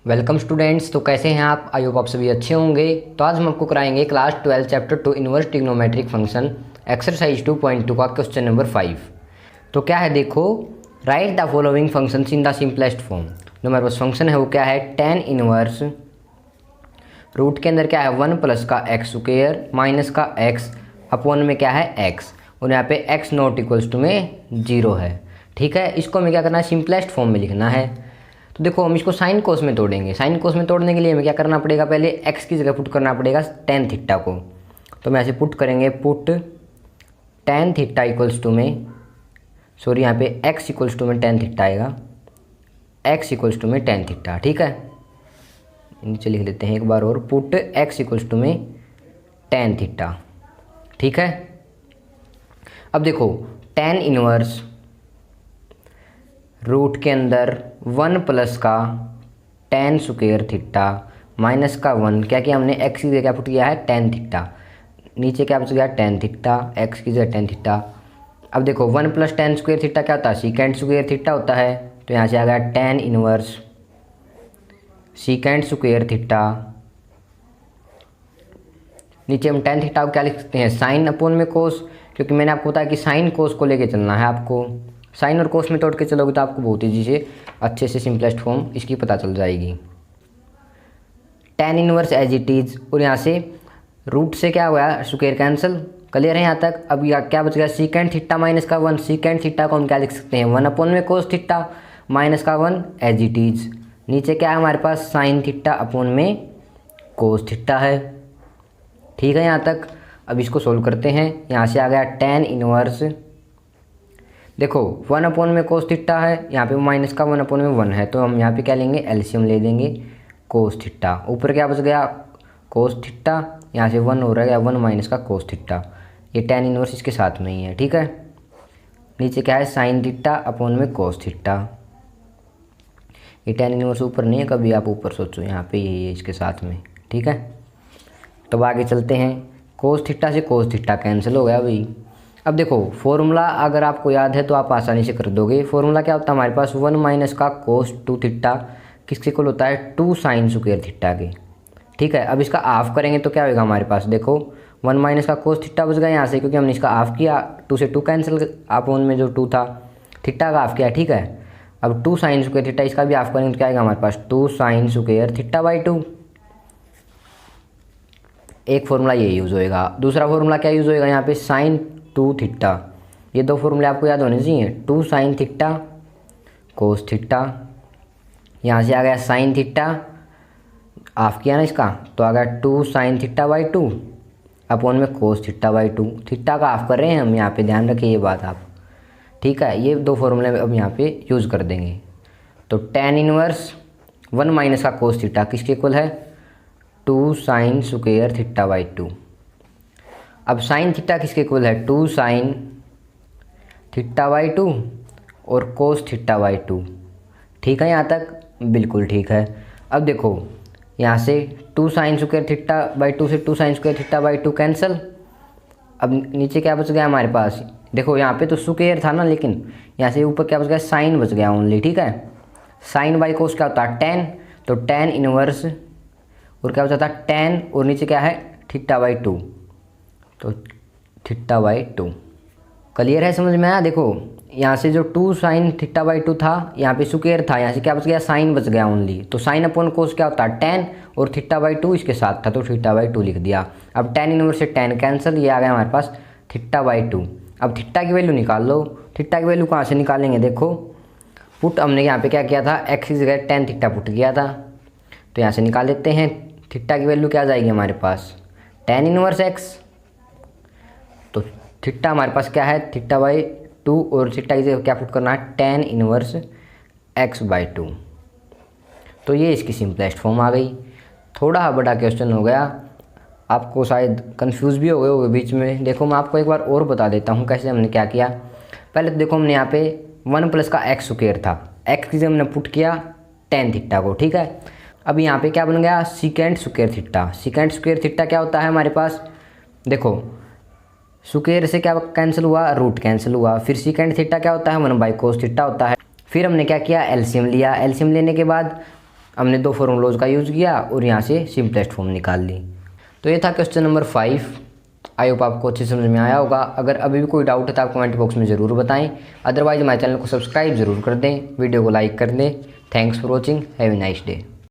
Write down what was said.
Welcome students. तो कैसे हैं आप? आई होप आप सभी अच्छे होंगे। तो आज हम आपको कराएंगे class 12 chapter 2 inverse trigonometric function exercise 2.2 का क्वेश्चन नंबर 5। तो क्या है, देखो, right the following function in the simplest form. जो हमारे पास फंक्शन है वो क्या है, टेन इनवर्स रूट के अंदर क्या है 1 प्लस का एक्स स्क्वायर माइनस का एक्स अपॉन में क्या है एक्स, और यहाँ पे एक्स नॉट इक्वल्स टू में 0 है। ठीक है, इसको हमें क्या करना है, सिंपलेस्ट फॉर्म में लिखना है। तो देखो, हम इसको साइन कोस में तोड़ेंगे। साइन कोस में तोड़ने के लिए हमें क्या करना पड़ेगा, पहले एक्स की जगह पुट करना पड़ेगा टेन थीटा को। तो हम ऐसे पुट करेंगे, put tan theta equals to में, सॉरी यहाँ पे एक्स इक्वल्स टू में टेन थीटा आएगा, एक्स इक्वल्स टू में टेन थीटा। ठीक है, नीचे लिख देते हैं एक बार और, पुट एक्स इक्वल्स टू में टेन थीटा। ठीक है, अब देखो टेन इनवर्स रूट के अंदर 1 प्लस का टेन स्क्वायर थीटा माइनस का 1, क्या किया हमने, एक्स की जगह क्या पुट किया है टेन थीटा, नीचे क्या बच गया टेन थीटा, एक्स की जगह टेन थीटा। अब देखो 1 प्लस टेन स्क्वायर थीटा क्या होता है, सीकेंड स्क्वायर थीटा होता है। तो यहाँ से आ गया tan inverse secant square theta, नीचे हम टेन थीटा को क्या लिख सकते हैं, साइन अपोन में कोस, क्योंकि मैंने आपको बताया कि साइन कोस को लेके चलना है आपको। साइन और कोस में तोड़ के चलोगे तो आपको बहुत ईजी से अच्छे से सिंपलेस्ट फॉर्म इसकी पता चल जाएगी। Tan inverse as it is, और यहाँ से रूट से क्या हुआ, स्क्वायर कैंसिल, क्लियर है यहाँ तक। अब यहाँ क्या बच गया, सीकेंड थीटा माइनस का 1, सीकेंड थीटा को हम क्या लिख सकते हैं 1 अपोन में कोस थीटा माइनस का 1 एज इट इज, नीचे क्या है हमारे पास साइन थीटा अपोन में कोस थीटा है। ठीक है यहाँ तक। अब इसको सोल्व करते हैं, यहाँ से आ गया टेन इनवर्स, देखो 1 अपोन में कोस थीटा है, यहाँ पे माइनस का 1 अपोन में 1 है, तो हम यहाँ पे क्या लेंगे, एलसीएम ले देंगे कोस थीटा। ऊपर क्या बच गया कोस थीटा, यहाँ से 1 हो रहा है 1 माइनस का कोस थीटा, ये टेन इनवर्स इसके साथ में ही है। ठीक है, नीचे क्या है साइन थीटा अपोन में कोस थीटा, ये टेन इनवर्स ऊपर नहीं है, कभी आप ऊपर सोचो, यहाँ पे यही है इसके साथ में। ठीक है, तो आगे चलते हैं, कोस थीटा से कोस थीटा कैंसिल हो गया भाई। अब देखो फॉर्मूला अगर आपको याद है तो आप आसानी से कर दोगे। फॉर्मूला क्या होता है हमारे पास, 1 माइनस का कोस 2 थीटा किसके इक्वल होता है, 2 साइन स्क्वायर थीटा के। ठीक है, अब इसका हाफ करेंगे तो क्या होगा हमारे पास, देखो 1 माइनस का कोस थीटा बच गया यहाँ से, क्योंकि हमने इसका हाफ किया, 2 से 2 कैंसिल, अपोन में जो 2 था थीटा का हाफ किया। ठीक है, अब 2 साइन स्क्वायर थीटा, इसका भी हाफ करेंगे तो क्या आएगा हमारे पास 2 साइन स्क्वायर थीटा बाई 2। एक फॉर्मूला ये यूज़ होएगा। दूसरा फॉर्मूला क्या यूज़ होएगा यहाँ पे, साइन 2 थीटा, ये दो फॉर्मूले आपको याद होने चाहिए, 2 साइन थीटा कोस थीटा, यहाँ से आ गया साइन थीटा, हाफ किया ना इसका, तो आ गया 2 साइन थीटा बाई 2 अपोन में कोस थीटा बाई 2, थीटा का हाफ कर रहे हैं हम यहाँ पे, ध्यान रखिए ये बात आप। ठीक है, ये दो फॉर्मूले अब यहाँ पे यूज़ कर देंगे। तो टेन इनवर्स 1 माइनस का कोस थीटा किसके इक्वल है, 2 साइन स्क्वायर थीटा बाई 2। अब साइन थीटा किसके इक्वल है, 2 साइन थीटा बाई 2 और कोस थीटा बाई 2। ठीक है यहाँ तक, बिल्कुल ठीक है। अब देखो यहाँ से 2 साइन स्क्वायर थीटा बाई 2 से 2 sine square theta by 2 cancel. अब नीचे क्या बच गया हमारे पास, देखो यहाँ पे तो स्क्वायर था ना, लेकिन यहाँ से ऊपर क्या बच गया, साइन बच गया ओनली। ठीक है, साइन बाई कोस क्या होता है टेन, तो टेन इनवर्स, और क्या बचा था टेन, और नीचे क्या है थीटा बाई 2, तो थीटा बाई 2। क्लियर है, समझ में आया। देखो यहाँ से जो 2 साइन थीटा बाई 2 था, यहाँ पे स्क्वायर था, यहाँ से क्या बच गया साइन बच गया ओनली, तो साइन अपॉन कोस क्या होता है टेन, और थीटा बाई 2 इसके साथ था तो थीटा बाई 2 लिख दिया। अब टेन इनवर्स से टेन कैंसिल, ये आ गया हमारे पास थीटा बाई 2। अब थीटा की वैल्यू निकाल लो, थीटा की वैल्यू कहाँ से निकालेंगे, देखो पुट हमने यहाँ पे क्या किया था, एक्स की जगह टेन थीटा पुट किया था, तो यहाँ से निकाल लेते हैं। थीटा की वैल्यू क्या आ जाएगी हमारे पास, टेन इनवर्स एक्स, तो थीटा हमारे पास क्या है थीटा बाई 2, और थीटा की जगह क्या पुट करना है टेन इनवर्स एक्स बाई 2। तो ये इसकी सिंपलेस्ट फॉर्म आ गई। थोड़ा बड़ा क्वेश्चन हो गया, आपको शायद कंफ्यूज भी हो गए होगे बीच में। देखो मैं आपको एक बार और बता देता हूँ कैसे हमने क्या किया। पहले तो देखो हमने यहाँ पे 1 प्लस का एक्स स्क्वायर था, एक्स की जगह हमने पुट किया टेन थीटा को। ठीक है, अब यहाँ पे क्या बन गया secant square theta. Secant square theta क्या होता है हमारे पास, देखो स्क्वायर से क्या कैंसिल हुआ, रूट कैंसिल हुआ, फिर सीकेंड थीटा क्या होता है 1 बाई कोस थीटा होता है। फिर हमने क्या किया एलसीएम लिया, एलसीएम लेने के बाद हमने दो फॉर्मूलोज का यूज़ किया और यहाँ से सिंपलेस्ट फॉर्म निकाल ली। तो ये था क्वेश्चन नंबर 5। आई होप आपको अच्छी समझ में आया होगा। अगर अभी भी कोई डाउट है तो आप कमेंट बॉक्स में ज़रूर बताएं। अदरवाइज हमारे चैनल को सब्सक्राइब ज़रूर कर दें, वीडियो को लाइक कर दें। Thanks for watching, have a nice day.